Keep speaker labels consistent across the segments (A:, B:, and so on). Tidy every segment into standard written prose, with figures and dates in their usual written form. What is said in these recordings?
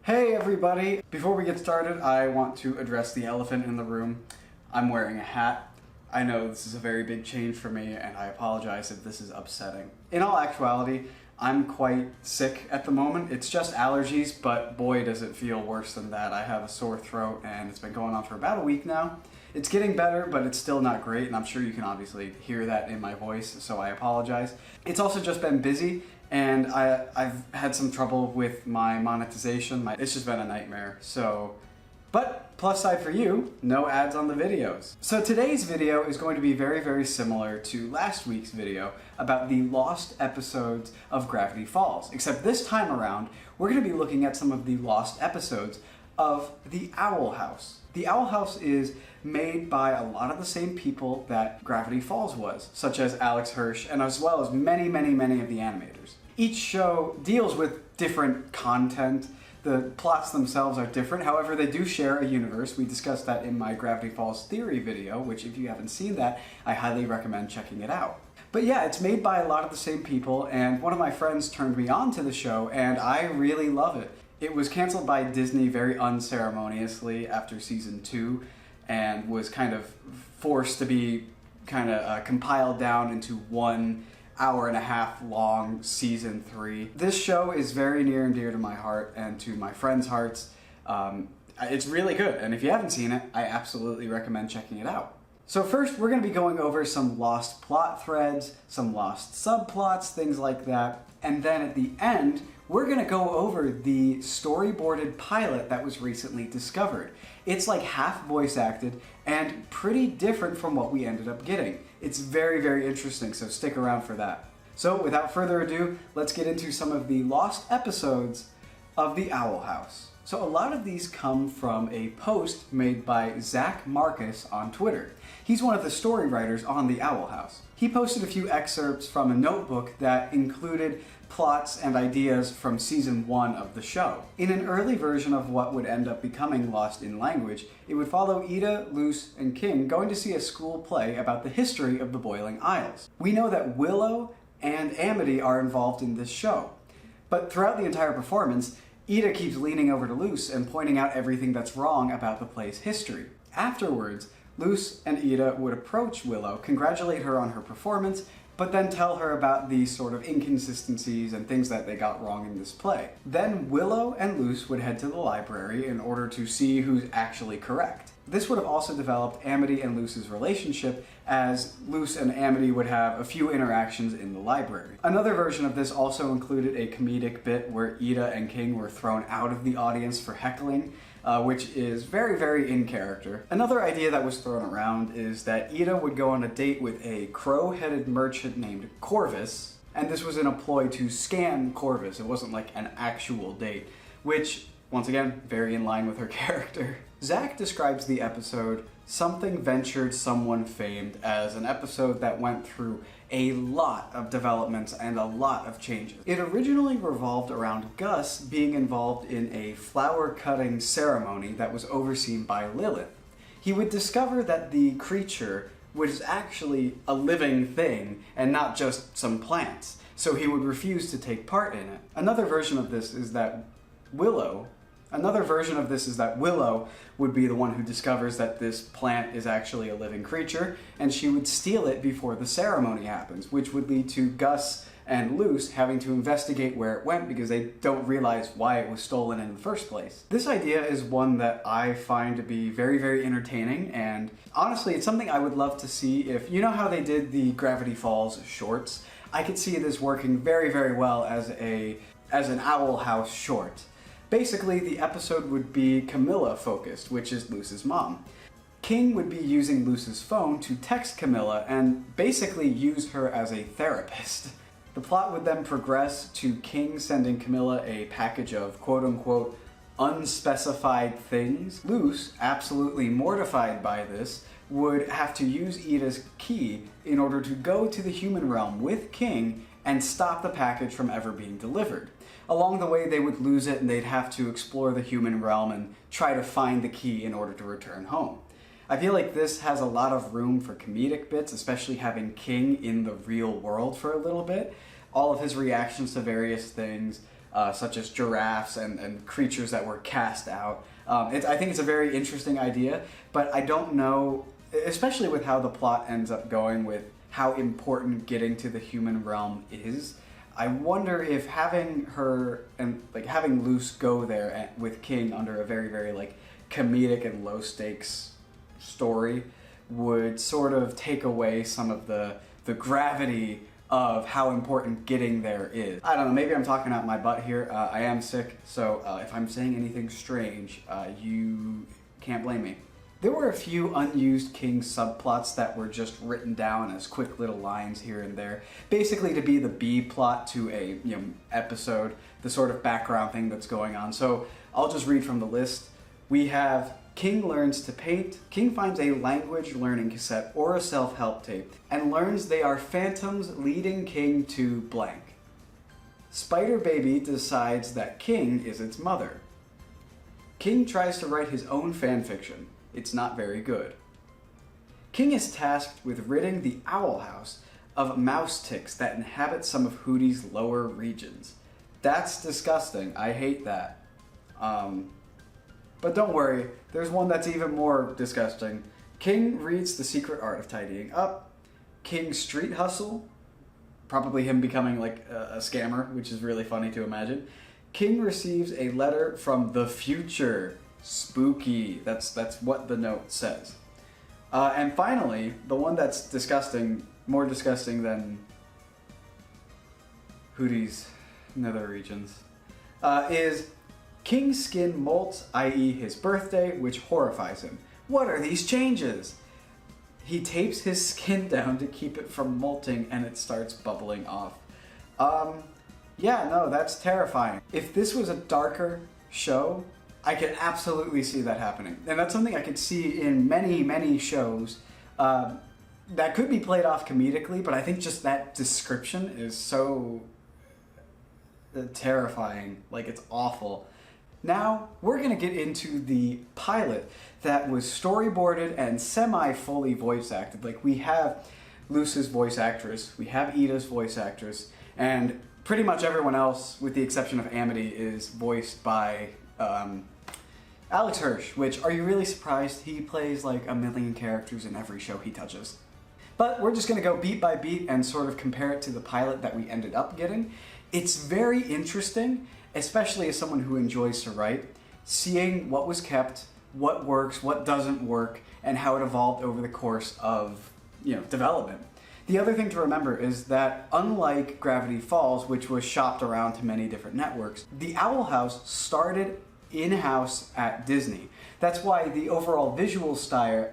A: Hey everybody! Before we get started, I want to address the elephant in the room. I'm wearing a hat. I know this is a very big change for me, and I apologize if this is upsetting. In all actuality, I'm quite sick at the moment. It's just allergies, but boy does it feel worse than that. I have a sore throat, and it's been going on for about a week now. It's getting better, but it's still not great, and I'm sure you can obviously hear that in my voice, so I apologize. It's also just been busy, and I've had some trouble with my monetization. It's just been a nightmare, But plus side for you, no ads on the videos. So today's video is going to be very, very similar to last week's video about the lost episodes of Gravity Falls, except this time around, we're going to be looking at some of the lost episodes of The Owl House. The Owl House is made by a lot of the same people that Gravity Falls was, such as Alex Hirsch, and as well as many, many, many of the animators. Each show deals with different content. The plots themselves are different, however they do share a universe. We discussed that in my Gravity Falls theory video, which if you haven't seen that, I highly recommend checking it out. But yeah, it's made by a lot of the same people, and one of my friends turned me on to the show, and I really love it. It was canceled by Disney very unceremoniously after season 2, and was kind of forced to be compiled down into 1 hour-and-a-half long season 3. This show is very near and dear to my heart and to my friends' hearts. It's really good, and if you haven't seen it, I absolutely recommend checking it out. So first, we're going to be going over some lost plot threads, some lost subplots, things like that, and then at the end, we're going to go over the storyboarded pilot that was recently discovered. It's like half voice acted and pretty different from what we ended up getting. It's very, very interesting, so stick around for that. So without further ado, let's get into some of the lost episodes of The Owl House. So a lot of these come from a post made by Zach Marcus on Twitter. He's one of the story writers on The Owl House. He posted a few excerpts from a notebook that included plots and ideas from season 1 of the show. In an early version of what would end up becoming Lost in Language, it would follow Ida, Luce, and King going to see a school play about the history of the Boiling Isles. We know that Willow and Amity are involved in this show, but throughout the entire performance, Ida keeps leaning over to Luce and pointing out everything that's wrong about the play's history. Afterwards, Luce and Ida would approach Willow, congratulate her on her performance, but then tell her about the sort of inconsistencies and things that they got wrong in this play. Then Willow and Luce would head to the library in order to see who's actually correct. This would have also developed Amity and Luce's relationship, as Luce and Amity would have a few interactions in the library. Another version of this also included a comedic bit where Ida and King were thrown out of the audience for heckling, which is very, very in character. Another idea that was thrown around is that Ida would go on a date with a crow-headed merchant named Corvus, and this was in a ploy to scam Corvus. It wasn't like an actual date, which, once again, very in line with her character. Zach describes the episode Something Ventured, Someone Famed as an episode that went through a lot of developments and a lot of changes. It originally revolved around Gus being involved in a flower cutting ceremony that was overseen by Lilith. He would discover that the creature was actually a living thing and not just some plants, so he would refuse to take part in it. Another version of this is that Willow would be the one who discovers that this plant is actually a living creature, and she would steal it before the ceremony happens, which would lead to Gus and Luce having to investigate where it went because they don't realize why it was stolen in the first place. This idea is one that I find to be very, very entertaining, and honestly, it's something I would love to see if, you know how they did the Gravity Falls shorts? I could see this working very, very well as an Owl House short. Basically, the episode would be Camilla focused, which is Luce's mom. King would be using Luce's phone to text Camilla and basically use her as a therapist. The plot would then progress to King sending Camilla a package of quote-unquote unspecified things. Luce, absolutely mortified by this, would have to use Ida's key in order to go to the human realm with King and stop the package from ever being delivered. Along the way, they would lose it and they'd have to explore the human realm and try to find the key in order to return home. I feel like this has a lot of room for comedic bits, especially having King in the real world for a little bit. All of his reactions to various things, such as giraffes and creatures that were cast out. I think it's a very interesting idea, but I don't know, especially with how the plot ends up going with how important getting to the human realm is. I wonder if having her and like having Luce go there with King under a very, very like comedic and low stakes story would sort of take away some of the gravity of how important getting there is. I don't know, maybe I'm talking out my butt here. I am sick, so if I'm saying anything strange, you can't blame me. There were a few unused King subplots that were just written down as quick little lines here and there, basically to be the B plot to a episode, the sort of background thing that's going on. So I'll just read from the list. We have King learns to paint. King finds a language learning cassette or a self-help tape and learns they are phantoms leading King to blank. Spider Baby decides that King is its mother. King tries to write his own fanfiction. It's not very good. King is tasked with ridding the Owl House of mouse ticks that inhabit some of Hootie's lower regions. That's disgusting. I hate that. But don't worry, there's one that's even more disgusting. King reads The Secret Art of Tidying Up. King's street hustle, probably him becoming like a scammer, which is really funny to imagine. King receives a letter from the future. Spooky. That's what the note says. And finally, the one that's disgusting, more disgusting than Hootie's nether regions, is King's skin molts, i.e. his birthday, which horrifies him. What are these changes? He tapes his skin down to keep it from molting and it starts bubbling off. Yeah, no, that's terrifying. If this was a darker show, I could absolutely see that happening. And that's something I could see in many, many shows that could be played off comedically, but I think just that description is so terrifying. Like, it's awful. Now, we're gonna get into the pilot that was storyboarded and semi-fully voice acted. Like, we have Luce's voice actress, we have Ida's voice actress, and pretty much everyone else, with the exception of Amity, is voiced by Alex Hirsch, which, are you really surprised? He plays like a million characters in every show he touches. But we're just gonna go beat by beat and sort of compare it to the pilot that we ended up getting. It's very interesting, especially as someone who enjoys to write, seeing what was kept, what works, what doesn't work, and how it evolved over the course of, development. The other thing to remember is that unlike Gravity Falls, which was shopped around to many different networks, the Owl House started in-house at Disney. That's why the overall visual style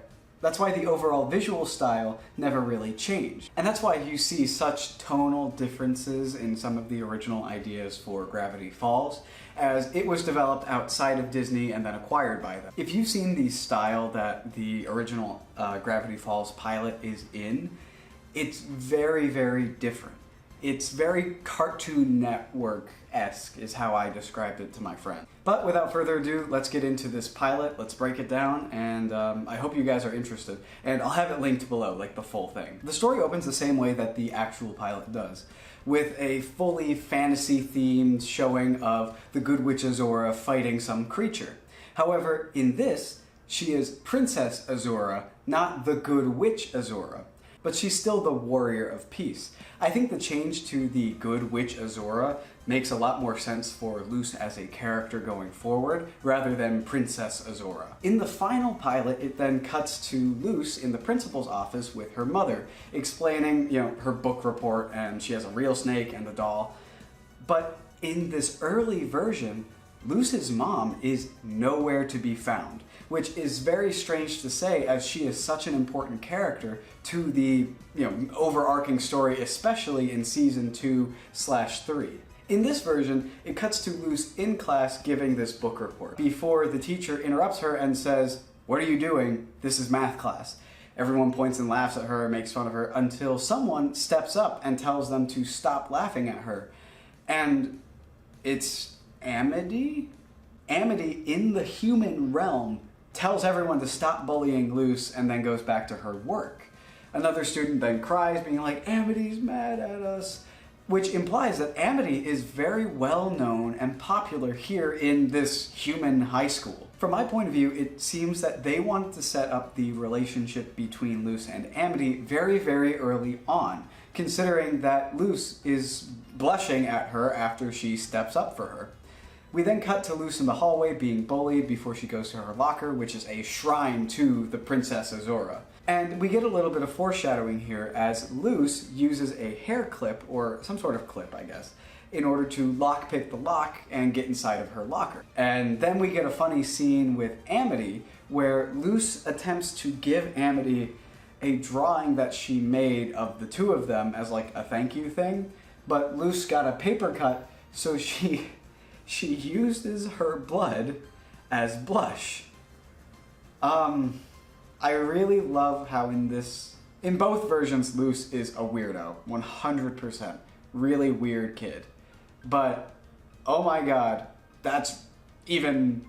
A: never really changed. And that's why you see such tonal differences in some of the original ideas for Gravity Falls, as it was developed outside of Disney and then acquired by them. If you've seen the style that the original Gravity Falls pilot is in, it's very, very different. It's very Cartoon Network-esque is how I described it to my friend. But without further ado, let's get into this pilot, let's break it down, and I hope you guys are interested. And I'll have it linked below, like the full thing. The story opens the same way that the actual pilot does, with a fully fantasy-themed showing of the Good Witch Azura fighting some creature. However, in this, she is Princess Azura, not the Good Witch Azura. But she's still the warrior of peace. I think the change to the Good Witch Azura makes a lot more sense for Luce as a character going forward, rather than Princess Azura. In the final pilot, it then cuts to Luce in the principal's office with her mother, explaining, her book report, and she has a real snake and the doll. But in this early version, Luce's mom is nowhere to be found, which is very strange to say as she is such an important character to the, overarching story, especially in season 2/3. In this version, it cuts to Luce in class giving this book report before the teacher interrupts her and says, "What are you doing? This is math class." Everyone points and laughs at her, makes fun of her, until someone steps up and tells them to stop laughing at her. And it's Amity? Amity, in the human realm, tells everyone to stop bullying Luce and then goes back to her work. Another student then cries, being like, "Amity's mad at us." which implies that Amity is very well known and popular here in this human high school. From my point of view, it seems that they wanted to set up the relationship between Luce and Amity very, very early on, considering that Luce is blushing at her after she steps up for her. We then cut to Luce in the hallway being bullied before she goes to her locker, which is a shrine to the Princess Azura. And we get a little bit of foreshadowing here as Luce uses a hair clip, or some sort of clip, I guess, in order to lockpick the lock and get inside of her locker. And then we get a funny scene with Amity where Luce attempts to give Amity a drawing that she made of the two of them as like a thank you thing, but Luce got a paper cut, so she uses her blood as blush. I really love how in both versions, Luce is a weirdo, 100%. Really weird kid. But, oh my god, that's weird.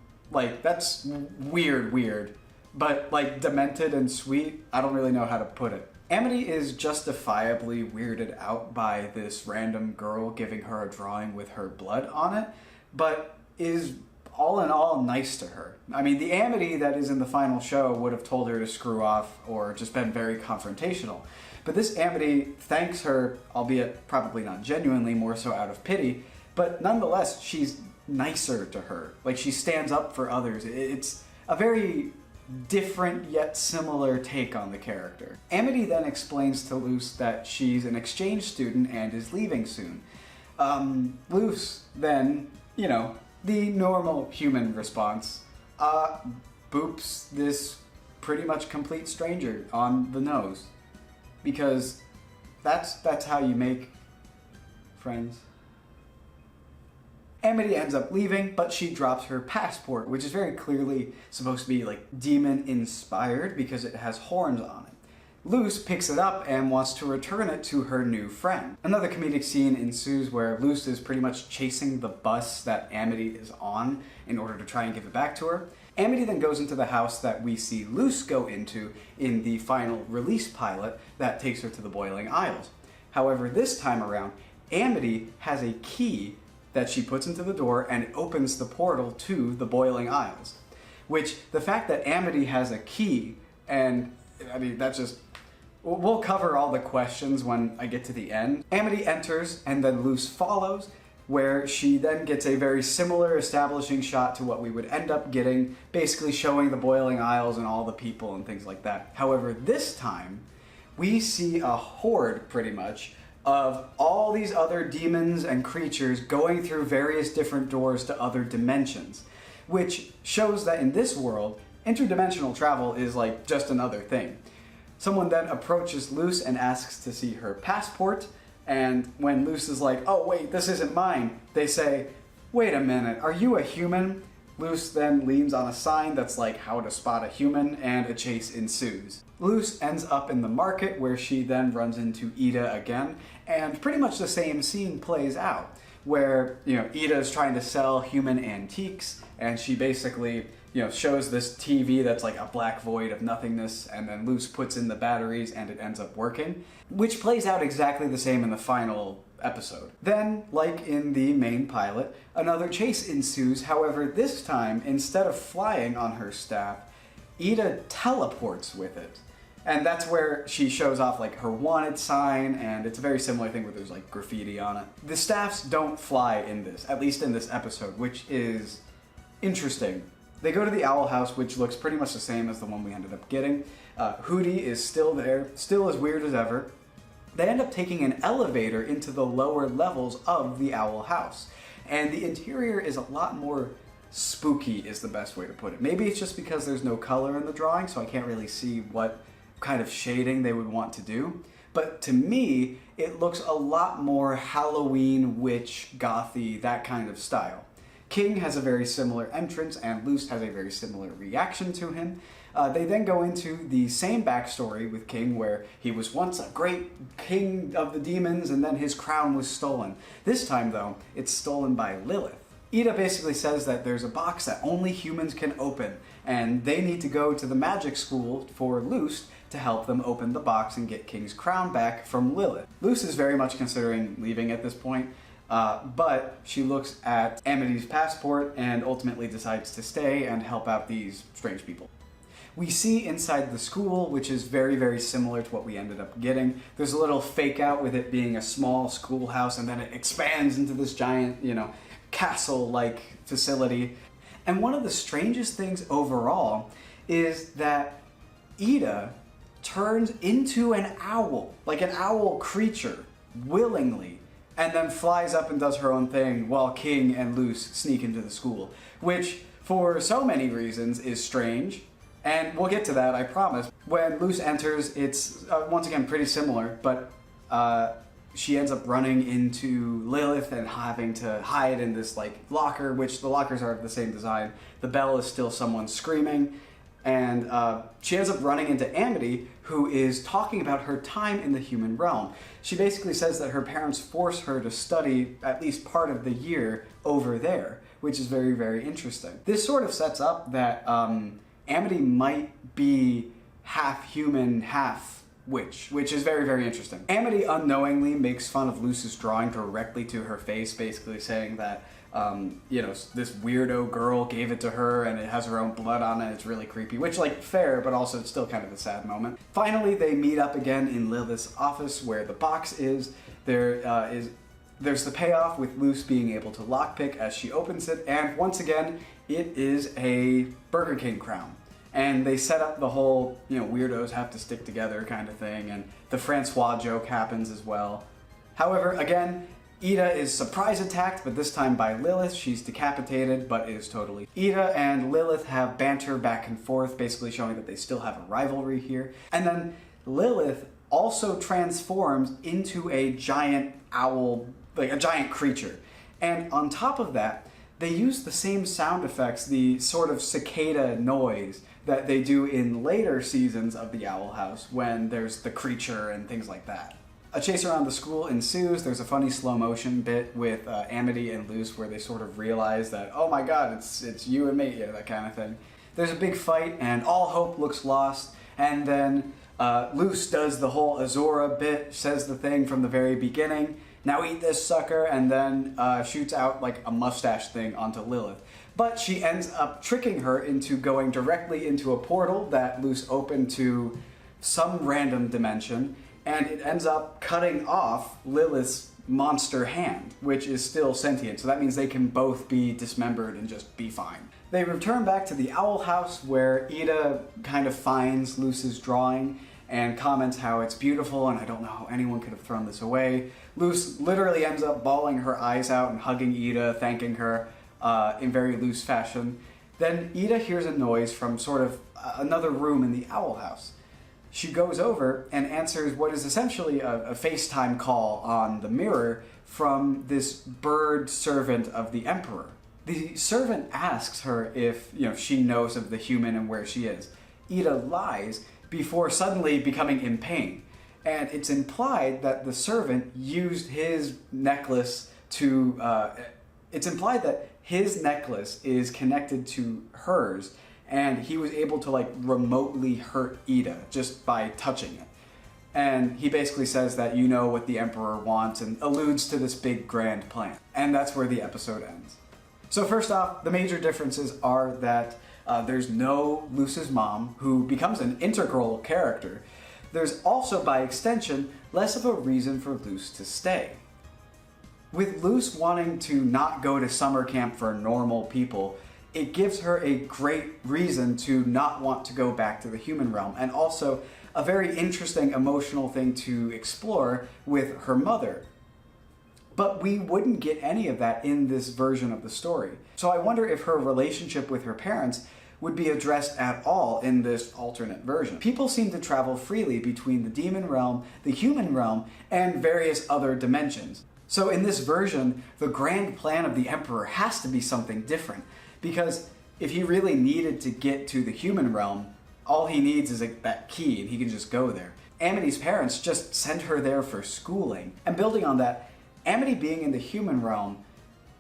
A: But, like, demented and sweet, I don't really know how to put it. Amity is justifiably weirded out by this random girl giving her a drawing with her blood on it, but is all in all nice to her. I mean, the Amity that is in the final show would have told her to screw off or just been very confrontational. But this Amity thanks her, albeit probably not genuinely, more so out of pity, but nonetheless, she's nicer to her. Like, she stands up for others. It's a very different yet similar take on the character. Amity then explains to Luce that she's an exchange student and is leaving soon. Luce then, the normal human response, boops this pretty much complete stranger on the nose. Because that's how you make friends. Amity ends up leaving, but she drops her passport, which is very clearly supposed to be like demon-inspired because it has horns on it. Luce picks it up and wants to return it to her new friend. Another comedic scene ensues where Luce is pretty much chasing the bus that Amity is on in order to try and give it back to her. Amity then goes into the house that we see Luce go into in the final release pilot that takes her to the Boiling Isles. However, this time around, Amity has a key that she puts into the door and it opens the portal to the Boiling Isles. Which, the fact that Amity has a key, and I mean, that's just... We'll cover all the questions when I get to the end. Amity enters, and then Luce follows, where she then gets a very similar establishing shot to what we would end up getting, basically showing the Boiling Isles and all the people and things like that. However, this time, we see a horde, pretty much, of all these other demons and creatures going through various different doors to other dimensions, which shows that in this world, interdimensional travel is like just another thing. Someone then approaches Luce and asks to see her passport, and when Luce is like, oh wait, this isn't mine, they say, wait a minute, are you a human? Luce then leans on a sign that's like how to spot a human, and a chase ensues. Luce ends up in the market where she then runs into Ida again, and pretty much the same scene plays out, where, Ida is trying to sell human antiques, and she basically, shows this TV that's like a black void of nothingness, and then Luce puts in the batteries and it ends up working, which plays out exactly the same in the final episode. Then, like in the main pilot, another chase ensues. However, this time, instead of flying on her staff, Ida teleports with it. And that's where she shows off like her wanted sign, and it's a very similar thing where there's like graffiti on it. The staffs don't fly in this, at least in this episode, which is interesting. They go to the Owl House, which looks pretty much the same as the one we ended up getting. Hootie is still there, still as weird as ever. They end up taking an elevator into the lower levels of the Owl House. And the interior is a lot more spooky, is the best way to put it. Maybe it's just because there's no color in the drawing, so I can't really see what kind of shading they would want to do. But to me, it looks a lot more Halloween, witch, gothy, that kind of style. King has a very similar entrance, and Luce has a very similar reaction to him. They then go into the same backstory with King, where he was once a great king of the demons, and then his crown was stolen. This time, though, it's stolen by Lilith. Ida basically says that there's a box that only humans can open, and they need to go to the magic school for Luz to help them open the box and get King's crown back from Lilith. Luz is very much considering leaving at this point, but she looks at Amity's passport and ultimately decides to stay and help out these strange people. We see inside the school, which is very, very similar to what we ended up getting. There's a little fake out with it being a small schoolhouse, and then it expands into this giant, castle-like facility. And one of the strangest things overall is that Ida turns into an owl, like an owl creature, willingly, and then flies up and does her own thing while King and Luz sneak into the school, which, for so many reasons, is strange. And we'll get to that, I promise. When Luz enters, it's, once again, pretty similar, but she ends up running into Lilith and having to hide in this, locker, which the lockers are of the same design. The bell is still someone screaming, and she ends up running into Amity, who is talking about her time in the human realm. She basically says that her parents force her to study at least part of the year over there, which is very, very interesting. This sort of sets up that Amity might be half human, half witch, which is very, very interesting. Amity unknowingly makes fun of Luz's drawing directly to her face, basically saying that, this weirdo girl gave it to her and it has her own blood on it. It's really creepy, which, fair, but also it's still kind of a sad moment. Finally, they meet up again in Lilith's office where the box is. There's the payoff with Luz being able to lockpick as she opens it, and once again, it is a Burger King crown. And they set up the whole, weirdos have to stick together kind of thing, and the Francois joke happens as well. However, again, Ida is surprise attacked, but this time by Lilith. She's decapitated, but is totally... Ida and Lilith have banter back and forth, basically showing that they still have a rivalry here. And then Lilith also transforms into a giant owl, a giant creature. And on top of that, they use the same sound effects, the sort of cicada noise that they do in later seasons of the Owl House when there's the creature and things like that. A chase around the school ensues. There's a funny slow motion bit with Amity and Luz where they sort of realize that, oh my god, it's you and me, that kind of thing. There's a big fight and all hope looks lost, and then Luz does the whole Azura bit, says the thing from the very beginning, now eat this sucker, and then shoots out a mustache thing onto Lilith. But she ends up tricking her into going directly into a portal that Luz opened to some random dimension, and it ends up cutting off Lilith's monster hand, which is still sentient, so that means they can both be dismembered and just be fine. They return back to the Owl House, where Ida kind of finds Luz's drawing and comments how it's beautiful and I don't know how anyone could have thrown this away. Luz literally ends up bawling her eyes out and hugging Ida, thanking her in very loose fashion. Then Ida hears a noise from sort of another room in the Owl House. She goes over and answers what is essentially a FaceTime call on the mirror from this bird servant of the Emperor. The servant asks her if she knows of the human and where she is. Ida lies before suddenly becoming in pain. And it's implied that the servant used his necklace to... it's implied that his necklace is connected to hers, and he was able to remotely hurt Ida just by touching it. And he basically says that you know what the Emperor wants and alludes to this big grand plan. And that's where the episode ends. So first off, the major differences are that there's no Luz's mom, who becomes an integral character. There's also, by extension, less of a reason for Luz to stay. With Luz wanting to not go to summer camp for normal people, it gives her a great reason to not want to go back to the human realm, and also a very interesting emotional thing to explore with her mother. But we wouldn't get any of that in this version of the story. So I wonder if her relationship with her parents would be addressed at all in this alternate version. People seem to travel freely between the demon realm, the human realm, and various other dimensions. So in this version, the grand plan of the Emperor has to be something different, because if he really needed to get to the human realm, all he needs is that key and he can just go there. Amity's parents just sent her there for schooling. And building on that, Amity being in the human realm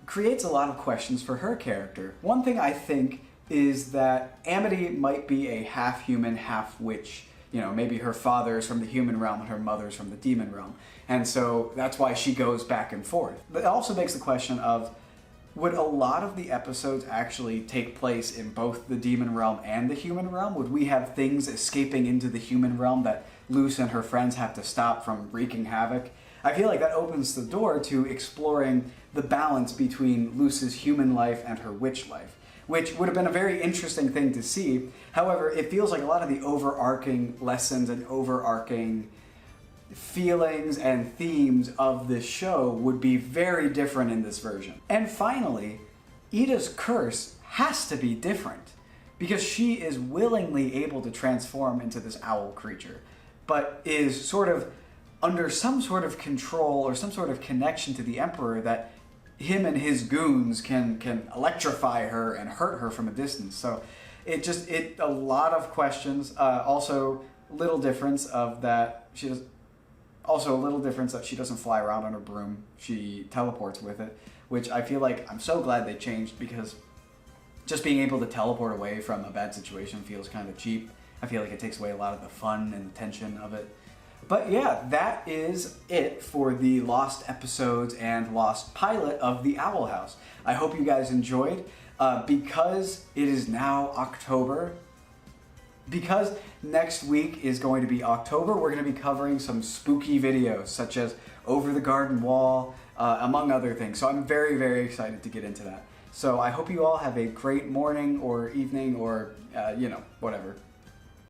A: creates a lot of questions for her character. One thing I think is that Amity might be a half-human, half-witch. You know, maybe her father is from the human realm and her mother's from the demon realm. And so that's why she goes back and forth. But it also makes the question of, would a lot of the episodes actually take place in both the demon realm and the human realm? Would we have things escaping into the human realm that Luce and her friends have to stop from wreaking havoc? I feel like that opens the door to exploring the balance between Luce's human life and her witch life, which would have been a very interesting thing to see. However, it feels like a lot of the overarching lessons and overarching feelings and themes of this show would be very different in this version. And finally, Ida's curse has to be different because she is willingly able to transform into this owl creature, but is sort of under some sort of control or some sort of connection to the Emperor that him and his goons can electrify her and hurt her from a distance. So it a lot of questions. Also, little difference of that she does. Also, a little difference that she doesn't fly around on her broom. She teleports with it, which I feel like I'm so glad they changed because just being able to teleport away from a bad situation feels kind of cheap. I feel like it takes away a lot of the fun and the tension of it. But yeah, that is it for the lost episodes and lost pilot of The Owl House. I hope you guys enjoyed. Because it is now October, because next week is going to be October, we're going to be covering some spooky videos, such as Over the Garden Wall, among other things. So I'm very, very excited to get into that. So I hope you all have a great morning or evening or, whatever.